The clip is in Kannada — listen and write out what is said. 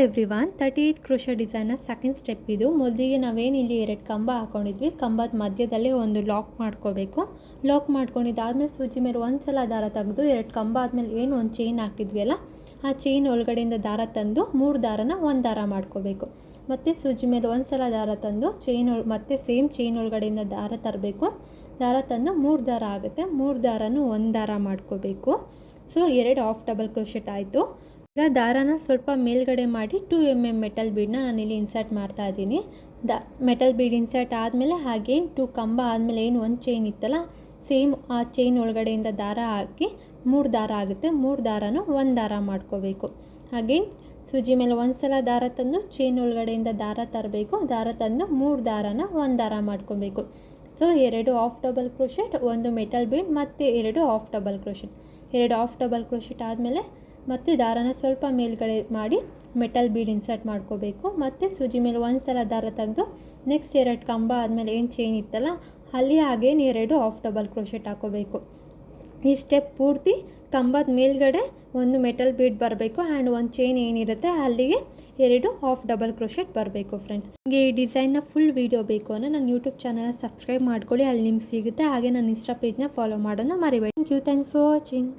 ಎವ್ರಿವಾನ್ 38 ಕ್ರೋಶೆ ಡಿಸೈನ್ನ ಸೆಕೆಂಡ್ ಸ್ಟೆಪ್ ಇದು. ಮೊದಲಿಗೆ ನಾವೇನು ಇಲ್ಲಿ 2 ಕಂಬ ಹಾಕ್ಕೊಂಡಿದ್ವಿ, ಕಂಬದ ಮಧ್ಯದಲ್ಲಿ ಒಂದು ಲಾಕ್ ಮಾಡ್ಕೋಬೇಕು. ಲಾಕ್ ಮಾಡ್ಕೊಂಡಿದ್ದಾದ್ಮೇಲೆ ಸೂಜಿ ಮೇಲೆ ಒಂದು ಸಲ ದಾರ ತೆಗೆದು 2 ಕಂಬ ಆದಮೇಲೆ ಏನು ಒಂದು ಚೈನ್ ಹಾಕಿದ್ವಿ ಅಲ್ಲ, ಆ ಚೈನ್ ಒಳಗಡೆಯಿಂದ ದಾರ ತಂದು 3 ದಾರನ ಒಂದು ದಾರ ಮಾಡ್ಕೋಬೇಕು. ಮತ್ತು ಸೂಜಿ ಮೇಲೆ ಒಂದು ಸಲ ದಾರ ತಂದು ಮತ್ತೆ ಸೇಮ್ ಚೈನ್ ಒಳಗಡೆಯಿಂದ ದಾರ ತರಬೇಕು. ದಾರ ತಂದು 3 ದಾರ ಆಗುತ್ತೆ, 3 ದಾರನೂ ಒಂದು ದಾರ ಮಾಡ್ಕೋಬೇಕು. ಸೊ 2 ಹಾಫ್ ಡಬಲ್ ಕ್ರೋಶೆಟ್ ಆಯಿತು. ಈಗ ದಾರಾನ ಸ್ವಲ್ಪ ಮೇಲ್ಗಡೆ ಮಾಡಿ 2 mm ಮೆಟಲ್ ಬೀಡನ್ನ ನಾನಿಲ್ಲಿ ಇನ್ಸರ್ಟ್ ಮಾಡ್ತಾ ಇದ್ದೀನಿ. ಮೆಟಲ್ ಬೀಡ್ ಇನ್ಸರ್ಟ್ ಆದಮೇಲೆ ಹಾಗೆ 2 ಕಂಬ ಆದಮೇಲೆ ಏನು ಒಂದು ಚೈನ್ ಇತ್ತಲ್ಲ, ಸೇಮ್ ಆ ಚೈನ್ ಒಳಗಡೆಯಿಂದ ದಾರ ಹಾಕಿ 3 ದಾರ ಆಗುತ್ತೆ, 3 ದಾರನೂ ಒಂದು ದಾರ ಮಾಡ್ಕೋಬೇಕು. ಹಾಗೆ ಸೂಜಿ ಮೇಲೆ ಒಂದು ಸಲ ದಾರ ತಂದು ಚೈನ್ ಒಳಗಡೆಯಿಂದ ದಾರ ತರಬೇಕು. ದಾರ ತಂದು 3 ದಾರನ ಒಂದು ದಾರ ಮಾಡ್ಕೋಬೇಕು. So 2 half double crochet, 1 metal bead ಮತ್ತು 2 half double crochet. 2 half double crochet ಆದಮೇಲೆ ಮತ್ತು ದಾರನ ಸ್ವಲ್ಪ ಮೇಲ್ಗಡೆ ಮಾಡಿ ಮೆಟಲ್ ಬೀಡ್ ಇನ್ಸರ್ಟ್ ಮಾಡ್ಕೋಬೇಕು. ಮತ್ತು ಸೂಜಿ ಮೇಲೆ ಒಂದು ಸಲ ದಾರ ತೆಗೆದು ನೆಕ್ಸ್ಟ್ 2 ಕಂಬ ಆದಮೇಲೆ ಏನು ಚೈನ್ ಇತ್ತಲ್ಲ ಅಲ್ಲಿ ಹಾಗೇನು 2 ಹಾಫ್ ಡಬಲ್ ಕ್ರೋಶೆಟ್ ಹಾಕೋಬೇಕು. ಈ ಸ್ಟೆಪ್ ಪೂರ್ತಿ ಕಂಬದ ಮೇಲ್ಗಡೆ ಒಂದು ಮೆಟಲ್ ಬೀಡ್ ಬರಬೇಕು ಆ್ಯಂಡ್ ಒಂದು ಚೈನ್ ಏನಿರುತ್ತೆ ಅಲ್ಲಿಗೆ 2 ಹಾಫ್ ಡಬಲ್ ಕ್ರೋಶೆಟ್ ಬರಬೇಕು. ಫ್ರೆಂಡ್ಸ್, ನಿಮಗೆ ಈ ಡಿಸೈನ್ನ ಫುಲ್ ವೀಡಿಯೋ ಬೇಕು ಅಂದರೆ ನನ್ನ ಯೂಟ್ಯೂಬ್ ಚಾನಲ್ನ ಸಬ್ಸ್ಕ್ರೈಬ್ ಮಾಡ್ಕೊಳ್ಳಿ, ಅಲ್ಲಿ ನಿಮ್ಗೆ ಸಿಗುತ್ತೆ. ಹಾಗೆ ನನ್ನ ಇನ್ಸ್ಟಾ ಪೇಜ್ನ ಫಾಲೋ ಮಾಡೋಣ ಮರಿಬೇಡಿ. Thank you, thanks for watching.